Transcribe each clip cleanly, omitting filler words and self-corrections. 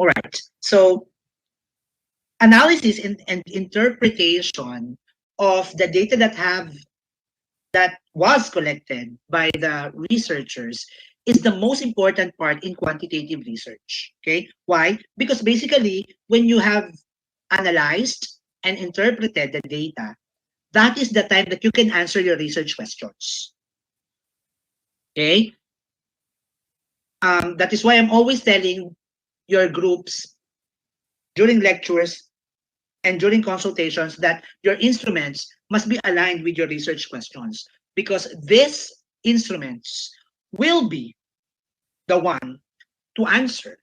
All right. So analysis and interpretation of the data that was collected by the researchers is the most important part in quantitative research. Okay? Why? Because basically, when you have analyzed and interpreted the data, that is the time that you can answer your research questions. Okay? That is why I'm always telling your groups during lectures and during consultations that your instruments must be aligned with your research questions, because these instruments will be the one to answer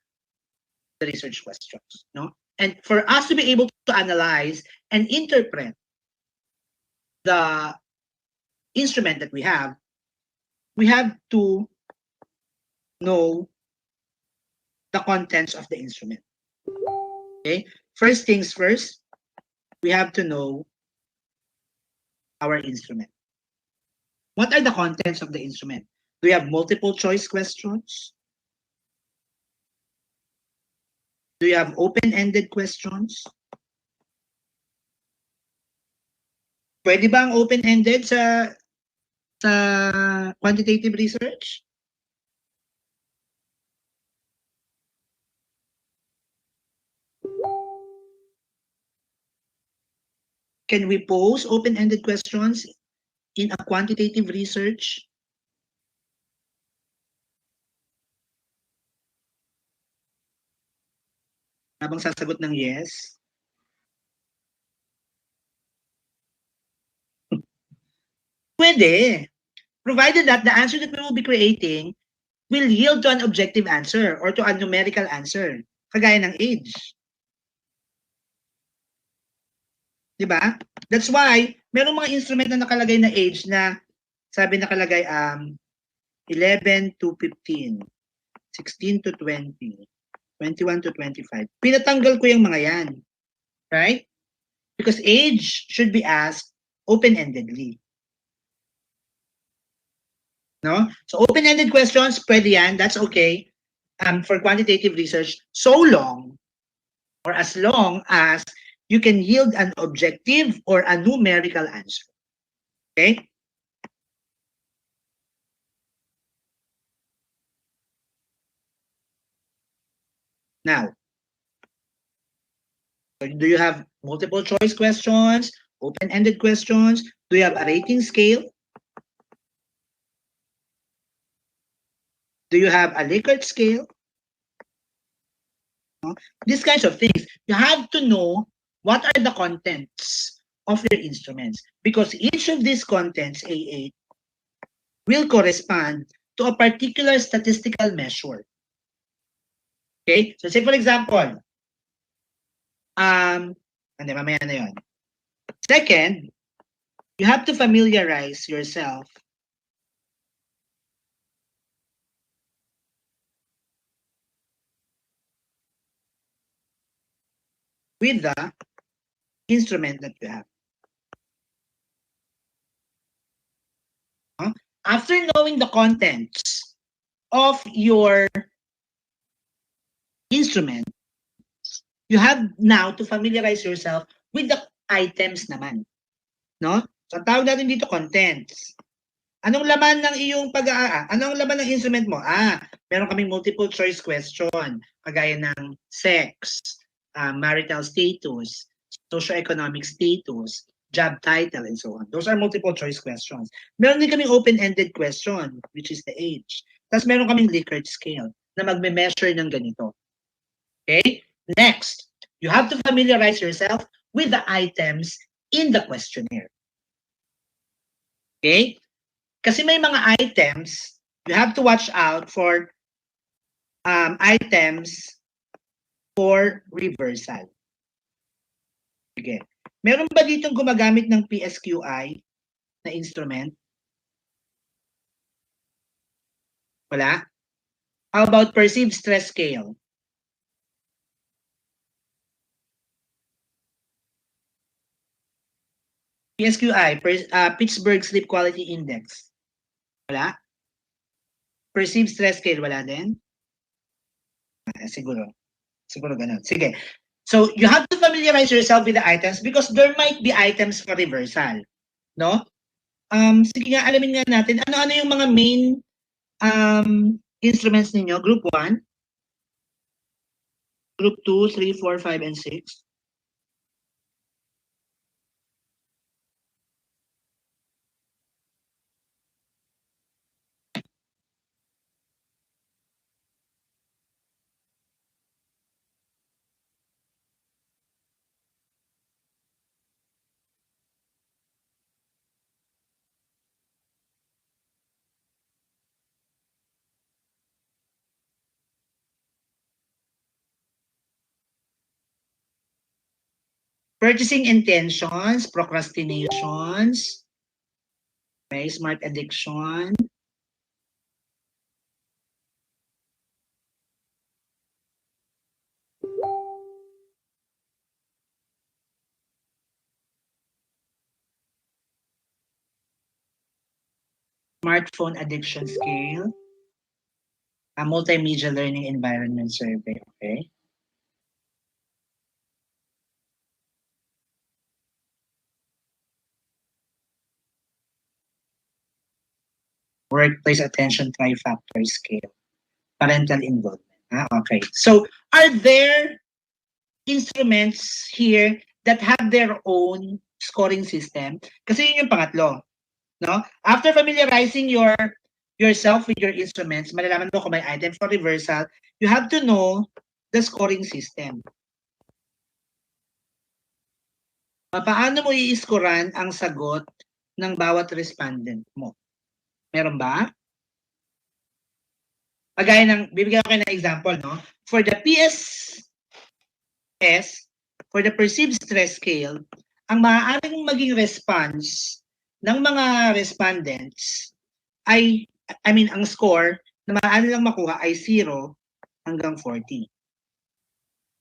the research questions. No? And for us to be able to analyze and interpret the instrument that we have to know the contents of the instrument. Okay? First things first, we have to know our instrument. What are the contents of the instrument? Do we have multiple choice questions? Do you have open-ended questions? Pwede ba ang open-ended sa quantitative research? Can we pose open-ended questions in a quantitative research? Habang sasagot ng yes? Pwede. Provided that the answer that we will be creating will yield to an objective answer or to a numerical answer. Kagaya ng age. Diba? That's why, merong mga instrument na nakalagay na age na sabi nakalagay 11 to 15, 16 to 20, 21 to 25. Pinatanggal ko yung mga yan. Right? Because age should be asked open-endedly. No? So open-ended questions, pwede yan. That's okay for quantitative research so long or as long as you can yield an objective or a numerical answer. Okay? Now, do you have multiple choice questions, open-ended questions? Do you have a rating scale? Do you have a Likert scale? These kinds of things. You have to know what are the contents of your instruments, because each of these contents, A8, will correspond to a particular statistical measure. Okay? So say for example, mamaya na yun. Second, you have to familiarize yourself with the instrument that you have. After knowing the contents of your instrument, you have now to familiarize yourself with the items naman. No? So, tawag natin dito contents. Anong laman ng iyong anong laman ng instrument mo? Meron kaming multiple choice question, kagaya ng sex, marital status, socioeconomic status, job title, and so on. Those are multiple choice questions. Meron din kaming open-ended question, which is the age. Tapos meron kaming Likert scale na magme-measure ng ganito. Okay? Next, you have to familiarize yourself with the items in the questionnaire. Okay? Kasi may mga items, you have to watch out for items for reversal. Again, meron ba ditong gumagamit ng PSQI na instrument? Wala? How about perceived stress scale? PSQI, Pittsburgh Sleep Quality Index. Wala? Perceived stress scale, wala din? Siguro. Siguro ganun. Sige. So, you have to familiarize yourself with the items because there might be items for reversal. No? Sige nga, alamin nga natin, ano-ano yung mga main instruments ninyo? Group 1, Group 2, 3, 4, 5, and 6. Purchasing intentions, procrastinations, okay, smart addiction, smartphone addiction scale, a multimedia learning environment survey, okay? Workplace attention trifactor scale, parental involvement. Okay. So, are there instruments here that have their own scoring system? Kasi yun yung pangatlo. No? After familiarizing yourself with your instruments, malalaman mo kung may item for reversal, you have to know the scoring system. Paano mo i-scorean ang sagot ng bawat respondent mo? Meron ba? Kagaya ng, bibigyan ko kayo ng example, no? For the PSS, for the perceived stress scale, ang maaaring maging response ng mga respondents ay, ang score na maaari lang makuha ay 0 hanggang 40.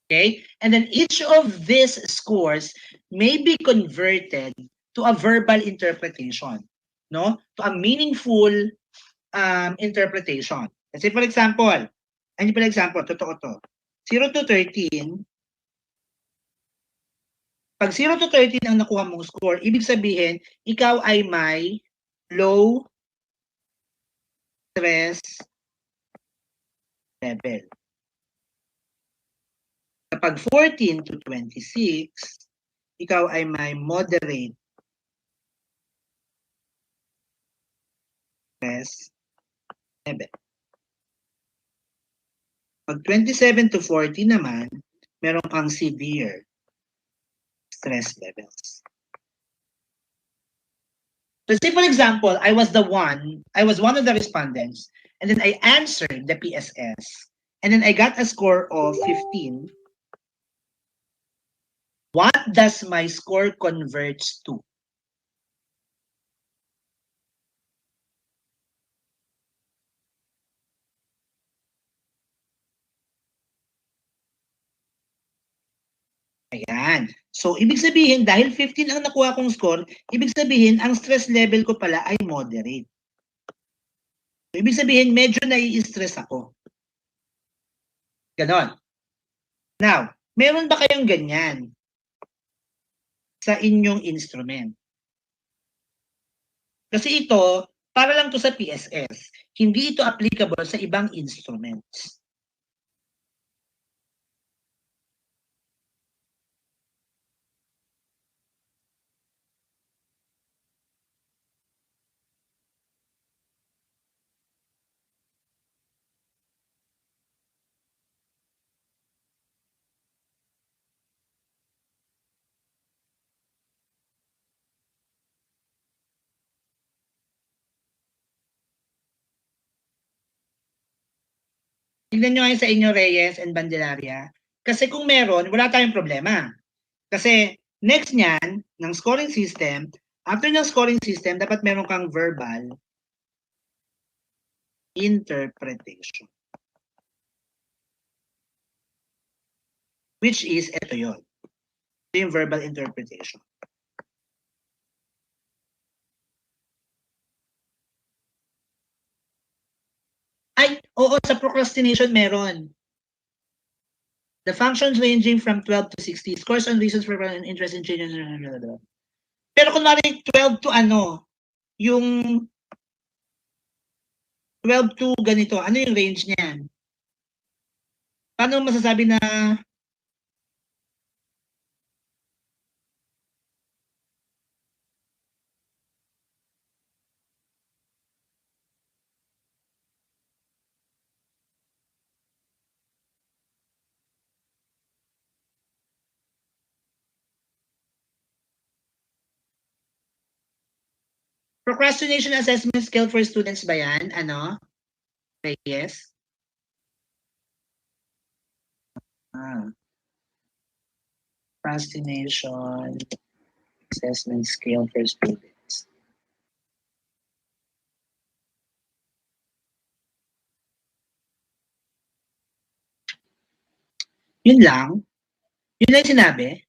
Okay? And then each of these scores may be converted to a verbal interpretation, no? To a meaningful interpretation. Kasi for example, totoo to. 0 to 13, pag 0 to 13 ang nakuha mong score, ibig sabihin, ikaw ay may low stress level. Kapag 14 to 26, ikaw ay may moderate stress level. Pag 27 to 40 naman, meron kang severe stress levels. So say for example, I was one of the respondents, and then I answered the PSS, and then I got a score of 15. What does my score converts to? Ayan. So, ibig sabihin, dahil 15 ang nakuha kong score, ibig sabihin, ang stress level ko pala ay moderate. So, ibig sabihin, medyo nai-stress ako. Ganon. Now, meron ba kayong ganyan sa inyong instrument? Kasi ito, para lang to sa PSS. Hindi ito applicable sa ibang instruments. Tignan nyo ngayon sa inyo, Reyes and Bandelaria. Kasi kung meron, wala tayong problema. Kasi next niyan, ng scoring system, after ng scoring system, dapat meron kang verbal interpretation. Which is, ito yun. Ito yung verbal interpretation. Ay, oo, sa procrastination meron. The functions ranging from 12 to 60 scores on reasons for and interest in changes. Pero kunwari 12 to ano, yung 12 to ganito, ano yung range niyan? Paano masasabi na procrastination assessment scale for students ba yan? Ano? Yes? Procrastination assessment scale for students. Yun lang? Yun lang sinabi?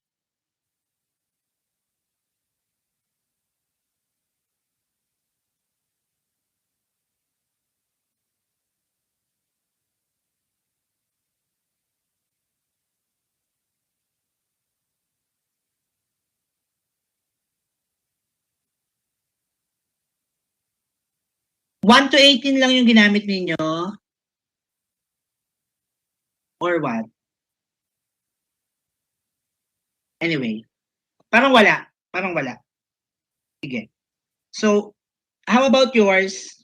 One to 18 lang yung ginamit ninyo? Or what? Anyway, parang wala. Parang wala. Sige. So, how about yours?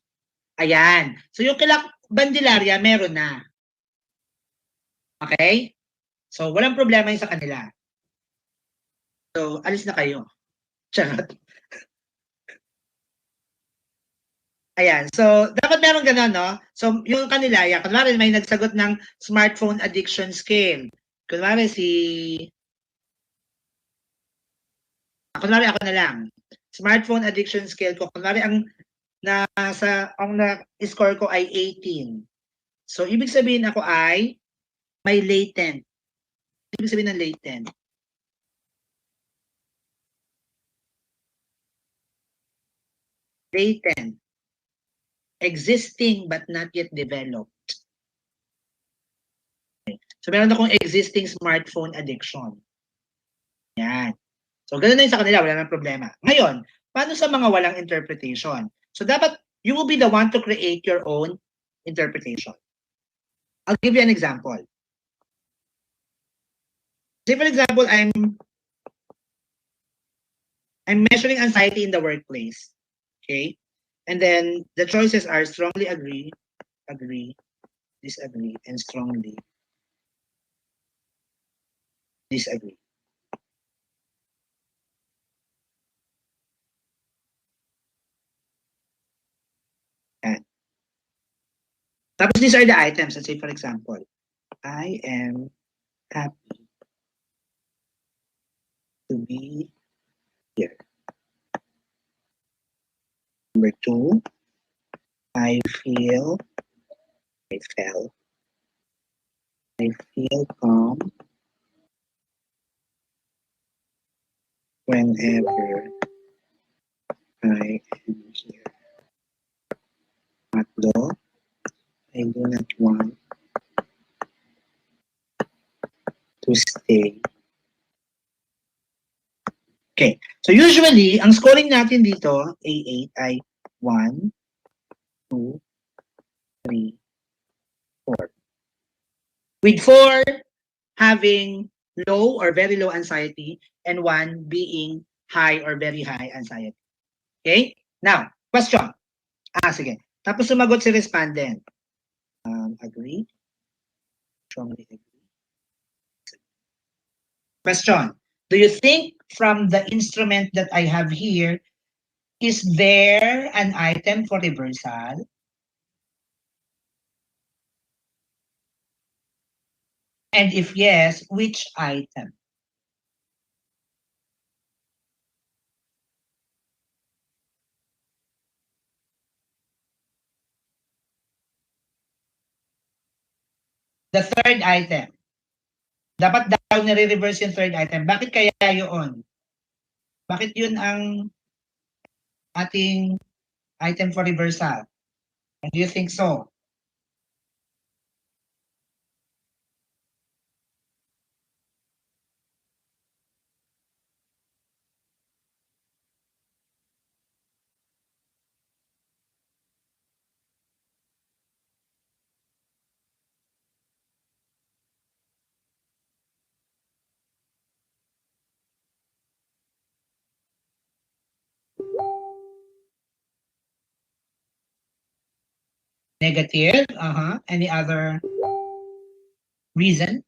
Ayan. So, yung kila Bandilaria, meron na. Okay? So, walang problema yung sa kanila. So, alis na kayo. Charot. Ayan. So, dapat meron gano'n, no? So, yung kanila, yan. Kunwari, may nagsagot ng smartphone addiction scale. Kunwari, kunwari ako na lang. Smartphone addiction scale ko. Kunwari, ang na-score ko ay 18. So, ibig sabihin ako ay may latent. Ibig sabihin ng latent. Latent. Existing but not yet developed. Okay. So, meron akong existing smartphone addiction. Yan. So, ganun na yun sa kanila. Wala nang problema. Ngayon, paano sa mga walang interpretation? So, dapat you will be the one to create your own interpretation. I'll give you an example. Say, for example, I'm measuring anxiety in the workplace. Okay? And then the choices are strongly agree, disagree, and strongly disagree. And tapos these are the items. Let's say, for example, I am happy to be here. Number 2, I feel calm whenever I am here. Tatlo, I do not want to stay. Okay. So usually, ang scoring natin dito, A8 ay 1, 2, 3, 4. With 4 having low or very low anxiety and 1 being high or very high anxiety. Okay? Now, question. Sige. Tapos sumagot si respondent. Agree? Strongly agree. Question. Do you think from the instrument that I have here, is there an item for reversal? And if yes, which item? The third item. Dapat daw nire-reverse yung third item. Bakit kaya yun? Bakit yun ang ating item for reversal? Do you think so? Negative. Any other reason?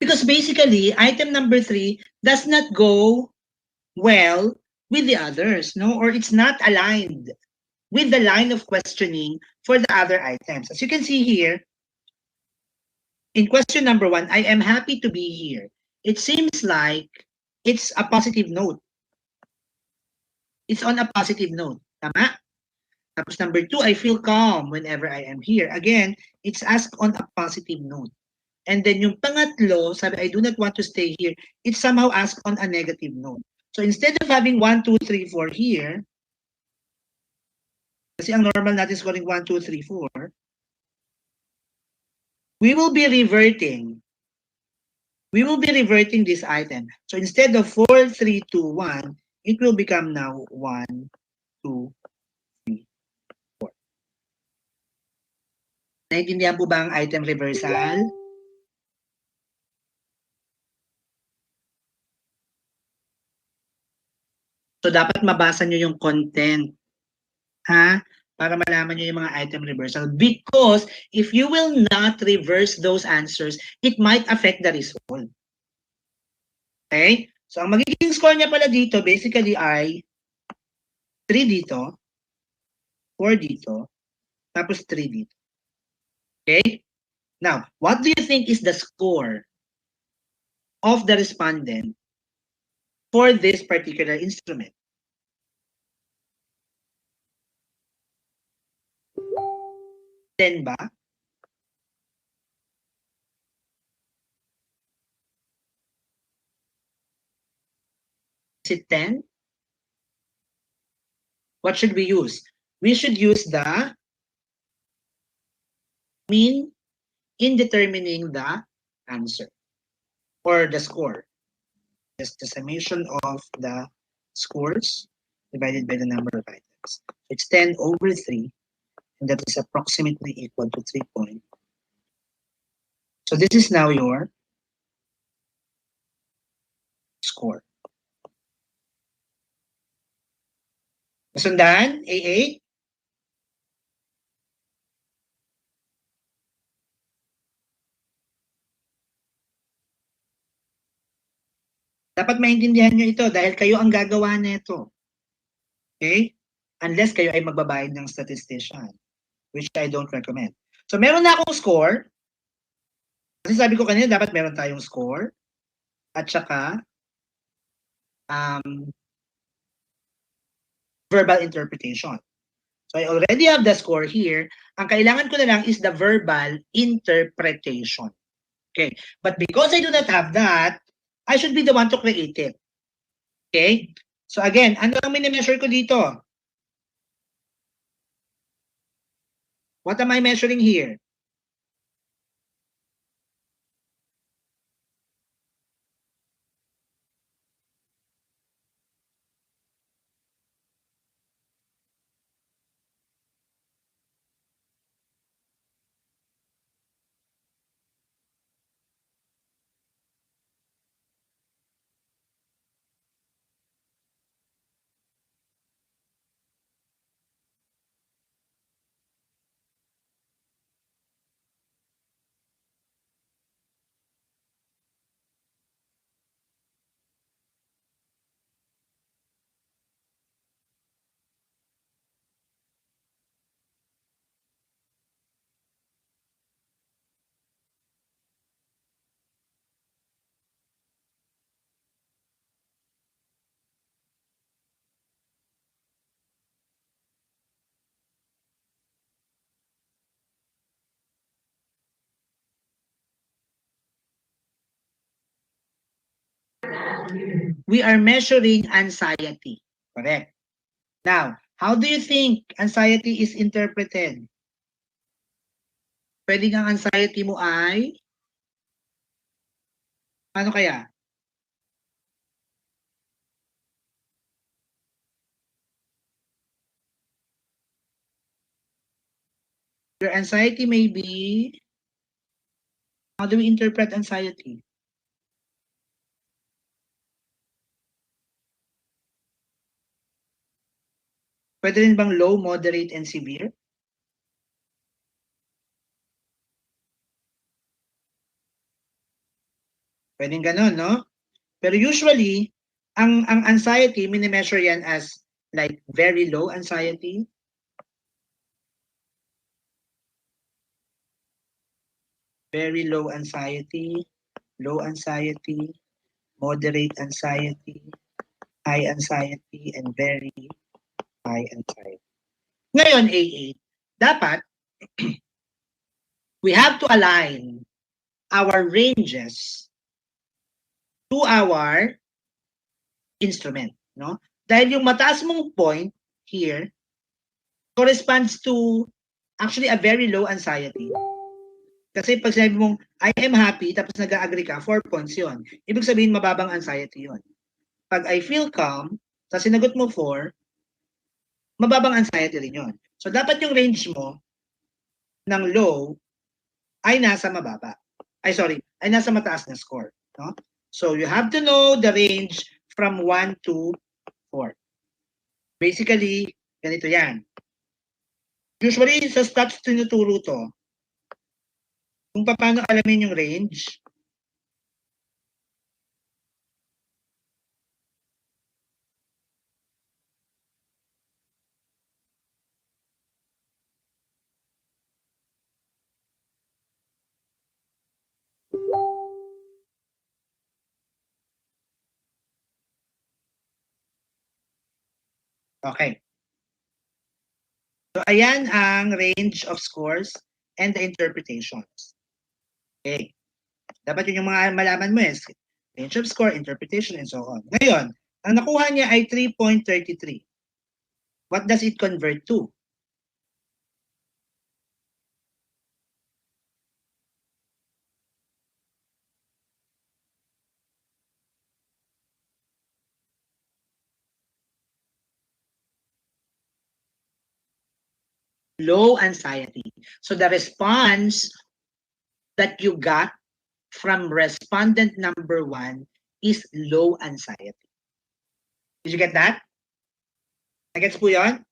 Because basically, item number 3 does not go well with the others, no? Or it's not aligned with the line of questioning for the other items. As you can see here, in question number 1, I am happy to be here. It seems like it's a positive note. It's on a positive note. Tama? Tapos number 2, I feel calm whenever I am here. Again, it's asked on a positive note. And then yung pangatlo, sabi, I do not want to stay here. It's somehow asked on a negative note. So instead of having 1, 2, 3, 4 here, kasi ang normal natin scoring 1, 2, 3, 4, we will be reverting. We will be reverting this item. So instead of 4, 3, 2, 1, it will become now 1, 2, 3, 4. Naintindihan po ba ang item reversal? So dapat mabasa nyo yung content. Ha? Para malaman nyo yung mga item reversal. Because if you will not reverse those answers, it might affect the result. Okay? So ang magiging score niya pala dito, basically ay 3 dito, 4 dito, tapos 3 dito. Okay? Now, what do you think is the score of the respondent for this particular instrument? 10 ba? Is it 10? What should we use? We should use the mean in determining the answer or the score. Just the summation of the scores divided by the number of items. It's 10 over 3, and that is approximately equal to 3 points. So this is now your score. Nasundan? A8? Dapat maintindihan nyo ito dahil kayo ang gagawa nito. Okay? Unless kayo ay magbabayad ng statistician, which I don't recommend. So meron na akong score. Kasi sabi ko kanina, dapat meron tayong score. At saka, verbal interpretation. So I already have the score here. Ang kailangan ko na lang is the verbal interpretation. Okay? But because I do not have that, I should be the one to create it. Okay? So again, ano ang mini-measure ko dito? What am I measuring here? We are measuring anxiety. Correct. Now, how do you think anxiety is interpreted? Pwedeng ang anxiety mo ay, ano kaya? Your anxiety may be, how do we interpret anxiety? Pwede rin bang low, moderate, and severe? Pwedeng ganun, no? Pero usually, ang anxiety, minimeasure yan as like very low anxiety, very low anxiety, moderate anxiety, high anxiety, and very high anxiety. Ngayon, AA, dapat we have to align our ranges to our instrument, no? Dahil yung mataas mong point here corresponds to actually a very low anxiety. Kasi pag sinabi mong, I am happy, tapos nag-agree ka, 4 points yon. Ibig sabihin, mababang anxiety yon. Pag I feel calm, tapos sinagot mo 4, mababang anxiety rin yon. So, dapat yung range mo ng low ay nasa mababa. Ay nasa mataas na score. No? So, you have to know the range from 1 to 4. Basically, ganito yan. Usually, sa stats tinuturo to, kung paano alamin yung range, okay. So, ayan ang range of scores and the interpretations. Okay. Dapat yun yung mga malaman mo eh. Range of score, interpretation, and so on. Ngayon, ang nakuha niya ay 3.33. What does it convert to? Low anxiety. So the response that you got from respondent number 1 is low anxiety. Did you get that? Nagets po yun?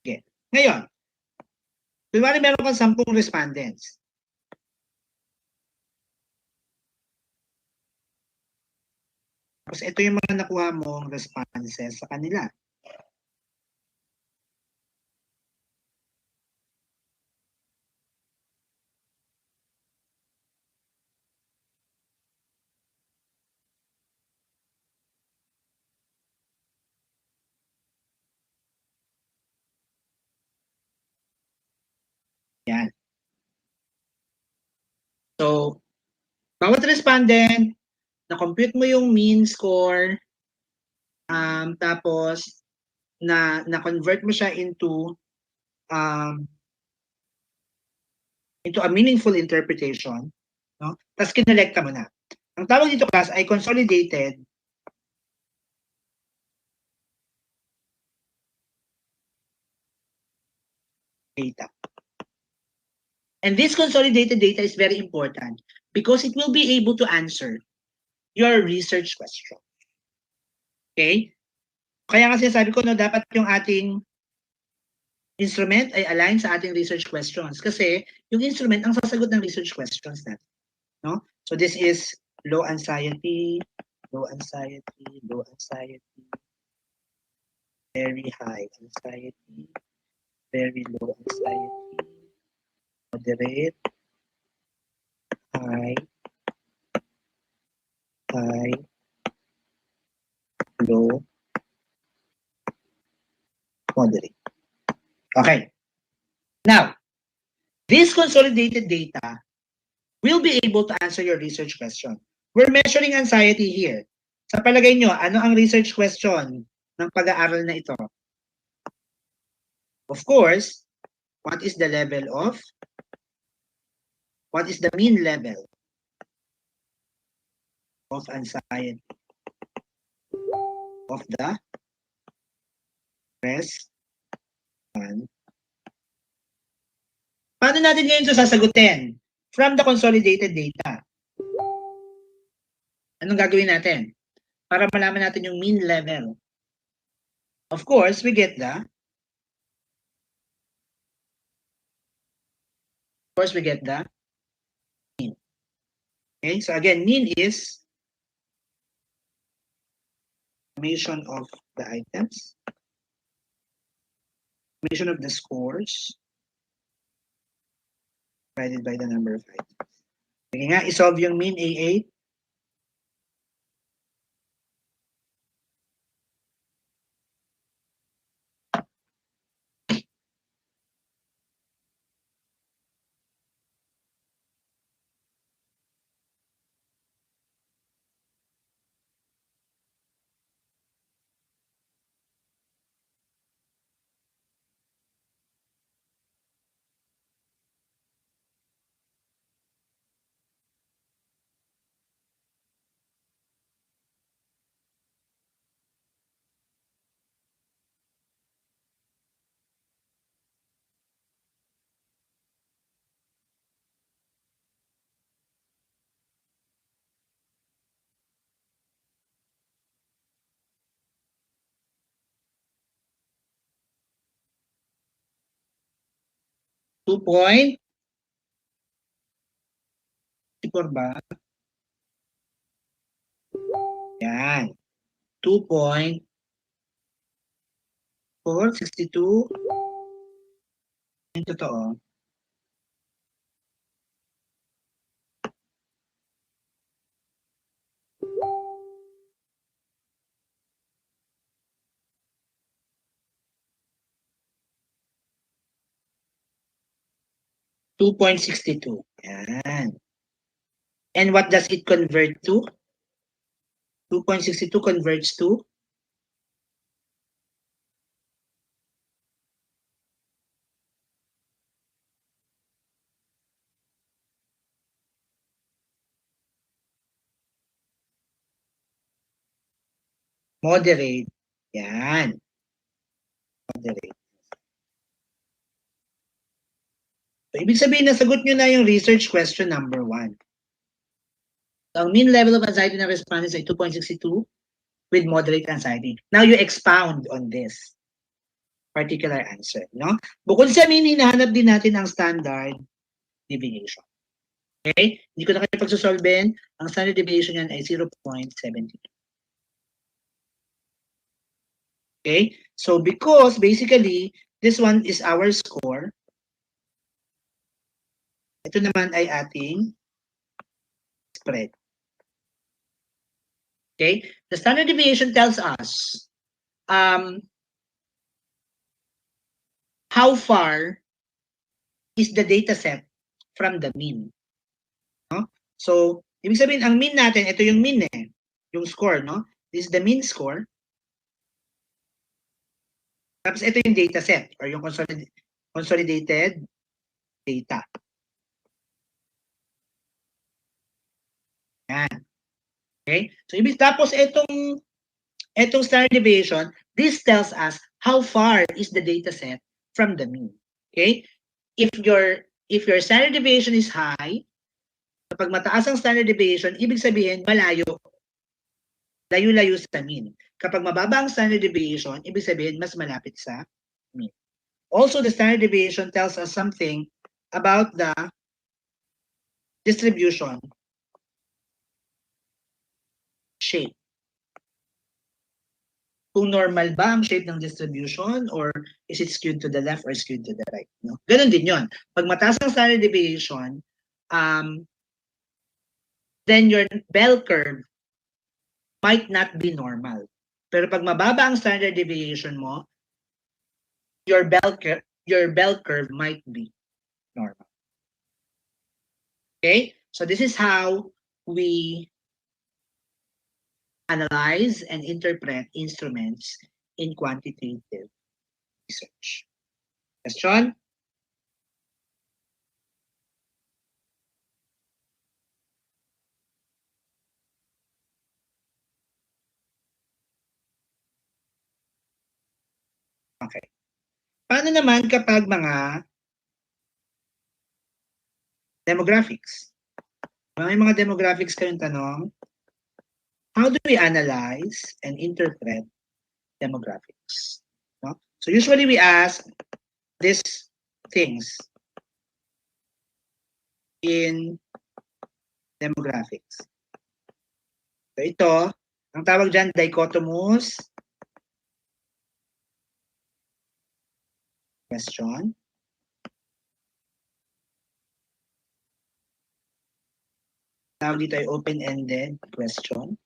Okay. Ngayon, kunwari meron kang 10 respondents. Tapos ito yung mga nakuha mong responses sa kanila. Yan. So, bawat respondent, na-compute mo yung mean score, tapos na-convert mo siya into a meaningful interpretation, no? Tapos kinolekta mo na. Ang tawag dito class ay consolidated data. And this consolidated data is very important because it will be able to answer your research question. Okay? Kaya nga sinasabi ko, no, dapat yung ating instrument ay aligned sa ating research questions kasi yung instrument ang sasagot ng research questions natin. No? So this is low anxiety, very high anxiety, very low anxiety, moderate, high, low, moderate. Okay. Now, this consolidated data will be able to answer your research question. We're measuring anxiety here. Sa palagay nyo, ano ang research question ng pag-aaral na ito? Of course, what is the mean level of anxiety of the respondent? Paano natin ngayon ito sasagutin? From the consolidated data. Anong gagawin natin? Para malaman natin yung mean level. Of course, we get the mean. Okay, so again, mean is summation of the items, summation of the scores, divided by the number of items. Sige nga, isolve yung mean A8. .4 ba? Yan. 2.462. Yung totoo. 2.62. Yan. And what does it convert to? 2.62 converts to moderate. Yan. Moderate. So, ibig sabihin, nasagot nyo na yung research question number 1. So, ang mean level of anxiety ng respondents ay 2.62 with moderate anxiety. Now, you expound on this particular answer. No? Bukod sa mean, hinahanap din natin ang standard deviation. Okay? Hindi ko na kayo pagsusolven. Ang standard deviation yan ay 0.70. Okay? So, because basically, this one is our score. Ito naman ay ating spread. Okay? The standard deviation tells us how far is the data set from the mean. No? So, ibig sabihin, ang mean natin, ito yung mean yung score, no? This is the mean score. Tapos ito yung data set or yung consolidated data. Yan. Okay? So, tapos itong standard deviation, this tells us how far is the data set from the mean. Okay? If your standard deviation is high, kapag mataas ang standard deviation, ibig sabihin malayo. Layo-layo sa mean. Kapag mababa ang standard deviation, ibig sabihin mas malapit sa mean. Also, the standard deviation tells us something about the distribution shape. Kung normal ba ang shape ng distribution or is it skewed to the left or skewed to the right. No? Ganon din yon. Pag mataas ang standard deviation, then your bell curve might not be normal. Pero pag mababa ang standard deviation mo, your bell curve might be normal. Okay? So this is how we analyze and interpret instruments in quantitative research. Question? Okay. Paano naman kapag mga demographics? May mga demographics kayong tanong? How do we analyze and interpret demographics? No? So usually we ask these things in demographics. So ito, ang tawag dyan, dichotomous question. Tawag dito ay open-ended question.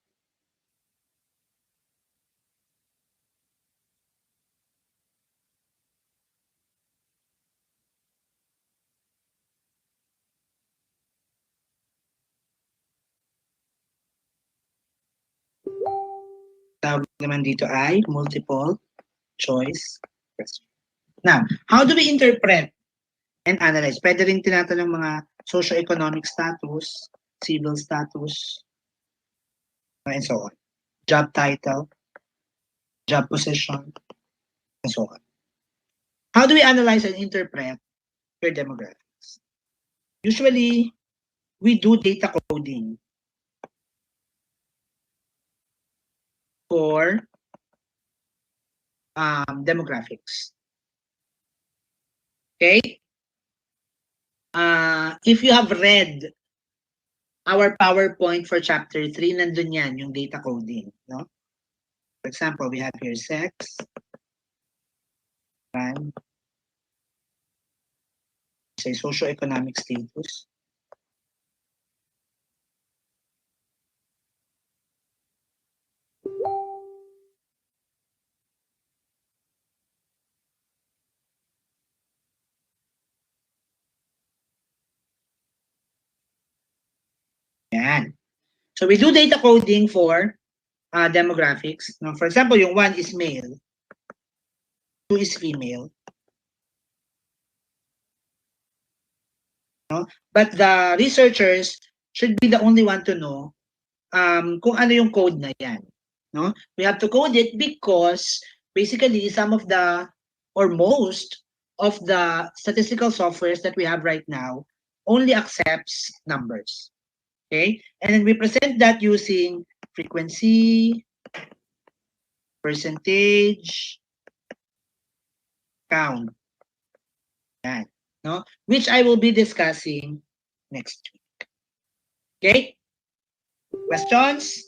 Tawag naman dito ay multiple choice question. Now, how do we interpret and analyze? Pwede rin tinatanong mga socio-economic status, civil status, and so on. Job title, job position, and so on. How do we analyze and interpret your demographics? Usually, we do data coding for demographics. Okay? If you have read our PowerPoint for chapter 3, nandun yan, yung data coding. No? For example, we have here sex, and say socioeconomic status. Yan. So we do data coding for demographics. No? For example, yung 1 is male, 2 is female. No? But the researchers should be the only one to know kung ano yung code na yan. No? We have to code it because basically some of the or most of the statistical softwares that we have right now only accepts numbers. Okay? And then we present that using frequency, percentage, count. Yan. No? Which I will be discussing next week. Okay? Questions?